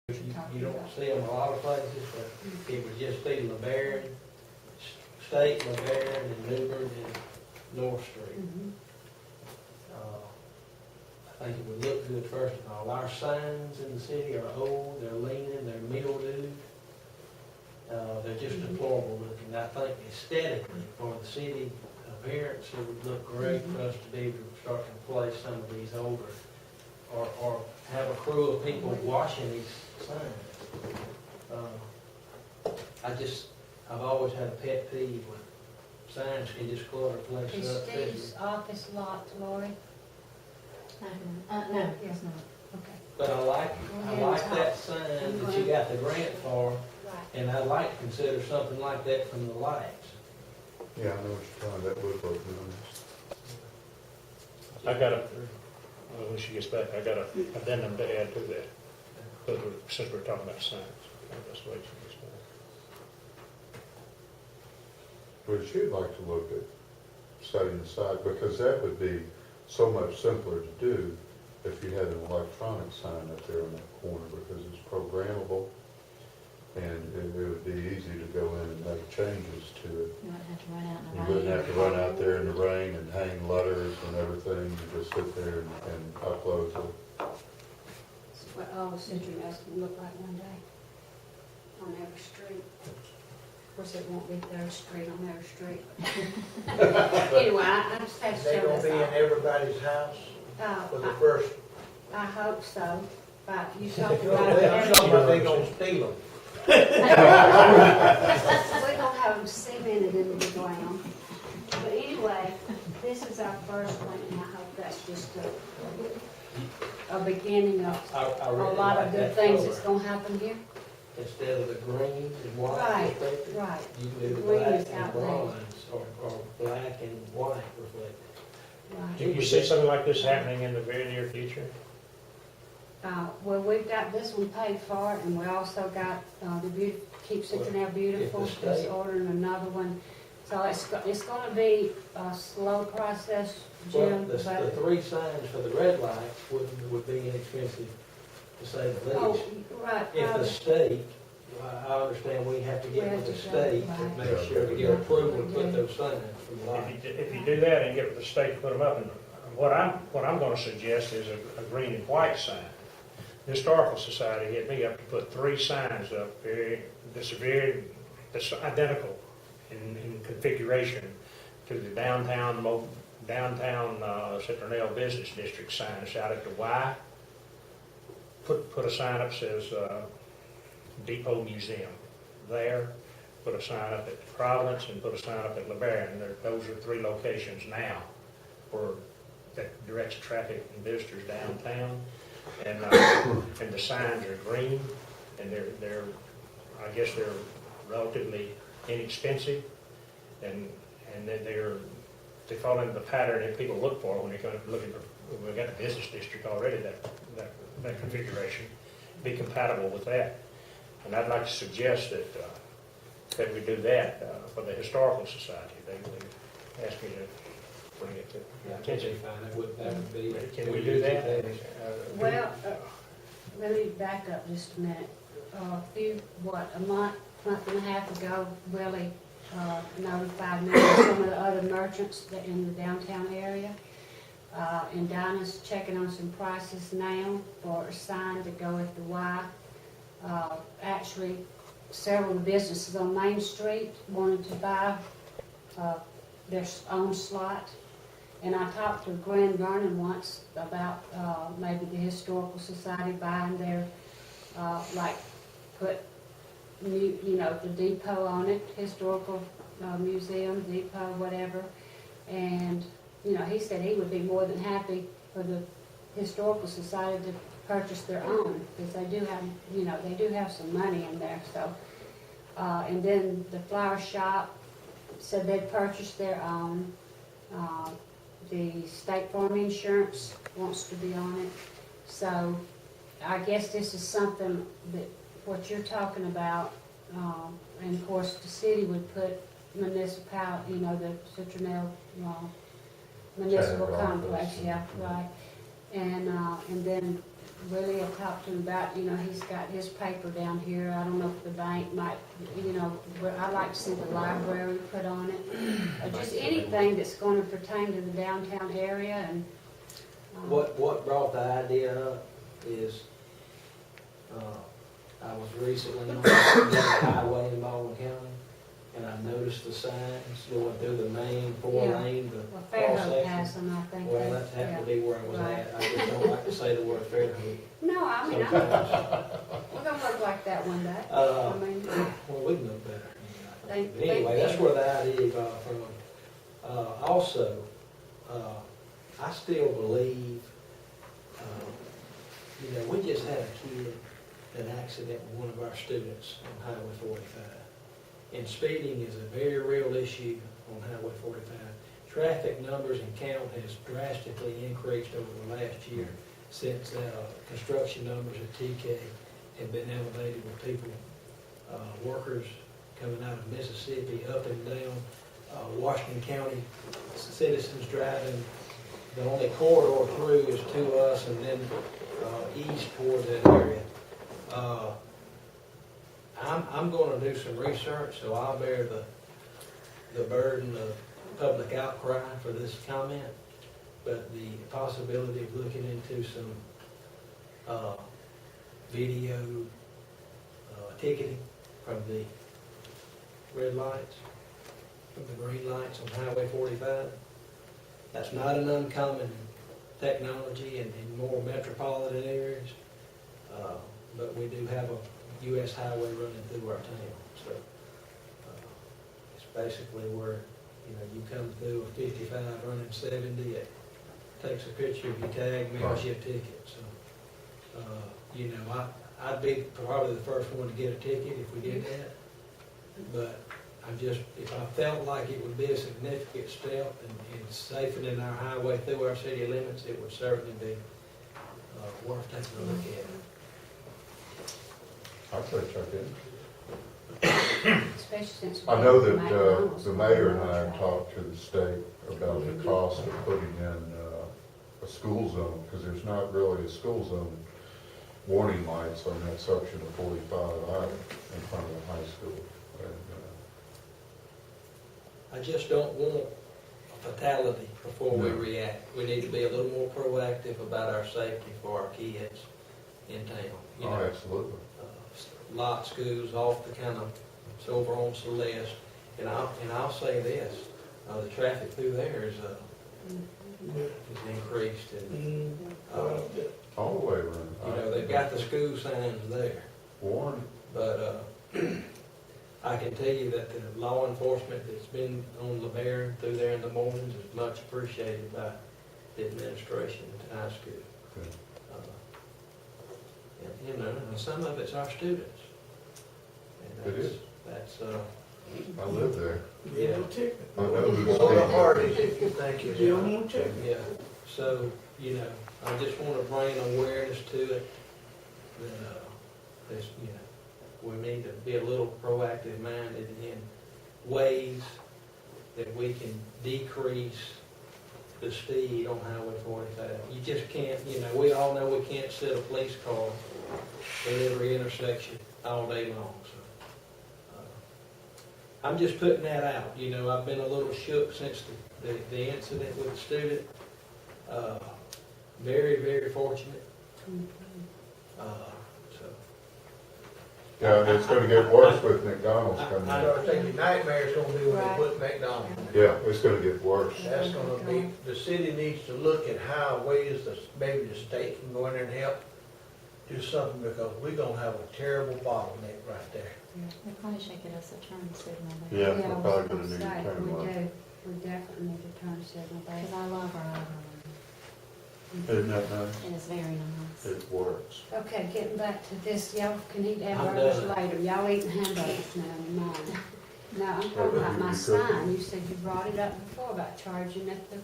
You don't see them a lot of places, but it would just be LeBaron, State, LeBaron, and Newbern, and North Street. I think it would look good first of all. Our signs in the city are old, they're leaning, they're mildewed. They're just deplorable looking. I think aesthetically, for the city appearance, it would look great for us to be able to start to replace some of these older, or have a crew of people washing these signs. I've always had a pet peeve when signs can just clutter a place Is up. Steve's office locked, Lori? No, it's not. Okay. But I like that sign that you got the grant for, Right. and I'd like to consider something like that from the lights. Yeah, I know what you're talking about, wood work, I got a, when she gets back, I got a addendum to add to that, but since we're talking about signs, that's the way she gets back. But you'd like to look at setting aside, because that would be so much simpler to do if you had an electronic sign up there in that corner, because it's programmable, and it would be easy to go in and make changes to it. You wouldn't have to run out in the You rain. wouldn't have to run out there in the rain and hang letters and everything, you just sit there and upload to. That's what all the Citronelle's can look like one day on every street. Of course, it won't be Third Street on every street. Anyway, I just had to They show gonna be in this everybody's house for the first. I hope so, but you talked You about know, it. they gonna steal them. We're gonna have them cemented into the ground. But anyway, this is our first one, and I hope that's just a beginning of I a really lot like of that good things color. that's gonna happen here. Instead of the green and white Right, reflected, right. you can do the Green black is and outdated. bronze, or black and white reflected. Right. Do you see something like this happening in the very near future? Well, we've got this one paid for, and we also got Keep Citronelle Beautiful, If the just state- ordering another one. So it's gonna be a slow process, Well, Jim, the but, three signs for the red lights would be inexpensive, to say the oh, least. right, If the state, I understand we have to We get have with the to go, state to right. make sure to get approval to put those signs from the light. If you do that and get with the state to put them up, and what I'm gonna suggest is a green and white sign. The Historical Society hit me up to put 3 signs up, that's identical in configuration to the downtown Citronelle Business District signs out at the Y. Put a sign up that says Depot Museum there. Put a sign up at Providence and put a sign up at LeBaron. Those are 3 locations now where that directs traffic and visitors downtown. And the signs are green, and they're I guess they're relatively inexpensive, and they fall into the pattern that people look for when they go looking for. We've got the business district already, that configuration, be compatible with that. And I'd like to suggest that we do that for the Historical Society. They asked me to bring it to Yeah, attention. that would be. Can we do that? well, let me back up just a minute. A month and a half ago, Willie notified me of some of the other merchants that in the downtown area. And Dinah's checking on some prices now for a sign to go at the Y. Actually, several of the businesses on Main Street wanted to buy their own slot. And I talked to Glenn Vernon once about maybe the Historical Society buying their, put the depot on it, Historical Museum, depot, whatever. And, he said he would be more than happy for the Historical Society to purchase their own, because they do have some money in there, so. And then the flower shop said they'd purchase their own. The State Farm Insurance wants to be on it. So I guess this is something that, what you're talking about, and of course the city would put municipality, the Citronelle municipal Chamber complex, office. yeah, right. And then Willie had talked to him about, he's got his paper down here. I don't know if the bank might, but I'd like to see the library put on it. Or just anything that's gonna pertain to the downtown area and. What brought the idea up is, I was recently on the highway in Baldwin County, and I noticed the signs going through the main four-lane, the Well, cross Fairhope section. has them, I think. Well, that happened to be where I was Right. at. I just don't like to say the word Fairhope. No, I mean, Sometimes. we're gonna work like that one day. Uh, I mean, Well, we know better. Thank- But anyway, thank that's you. where the idea got from. Also, I still believe, we just had a kid, an accident with one of our students on Highway 45. And speeding is a very real issue on Highway 45. Traffic numbers and count has drastically increased over the last year since construction numbers at TK have been elevated with people, workers coming out of Mississippi up and down, Washington County citizens driving. The only corridor through is to us and then east toward that area. I'm going to do some research, so I'll bear the burden of public outcry for this comment. But the possibility of looking into some video ticketing from the red lights, from the green lights on Highway 45. That's not an uncommon technology in more metropolitan areas, but we do have a U.S. highway running through our town. So it's basically where, you come through a 55 running 70, it takes a picture of your tag, mails you a ticket. So, I'd be probably the first one to get a ticket if we did that. But if I felt like it would be a significant step in safening our highway through our city limits, it would certainly be worth taking a look at. I'd say check in. especially since. I know we that have McDonald's the on mayor and the I have track. talked to the state about the cost of putting in a school zone, because there's not really a school zone warning lights on that section of 45 either in front of the high school. And, I just don't want a fatality before we No. react. We need to be a little more proactive about our safety for our kids in town. Oh, absolutely. Lot schools off the kind of, it's over on Celeste. And I'll say this, the traffic through there is increased. And, All the way around. they've got the school signs there. Warren, But I can tell you that the law enforcement that's been on LeBaron through there in the mornings is much appreciated by the administration at the high school. okay. And some of it's our students. And It is. That's, I live there. yeah, I know who's Go to speaking. Hardee's if you think it's. You don't want to. yeah. So, I just want to bring awareness to it, that, we need to be a little proactive minded in ways that we can decrease the speed on Highway 45. You just can't, we all know we can't set a police car at every intersection all day long, so. I'm just putting that out, I've been a little shook since the incident with the student. Very, very fortunate. So. Yeah, and it's gonna get worse with McDonald's coming I in. don't think the nightmare's gonna be when they Right. put McDonald's. Yeah, it's gonna get worse. That's gonna be, the city needs to look at how ways maybe the state can go in there and help do something, because we're gonna have a terrible bottleneck right there. We probably should get us a turn signal Yeah, there. we're probably gonna need to turn We one. do, we definitely need to turn signal back. Because I love our other one. Isn't that nice? It is very nice. It works. Okay, getting back to this, y'all can eat I'm hamburgers done. later, y'all eating hamburgers now, mine. No, I'm talking about my sign, you said you brought it up before about charging at the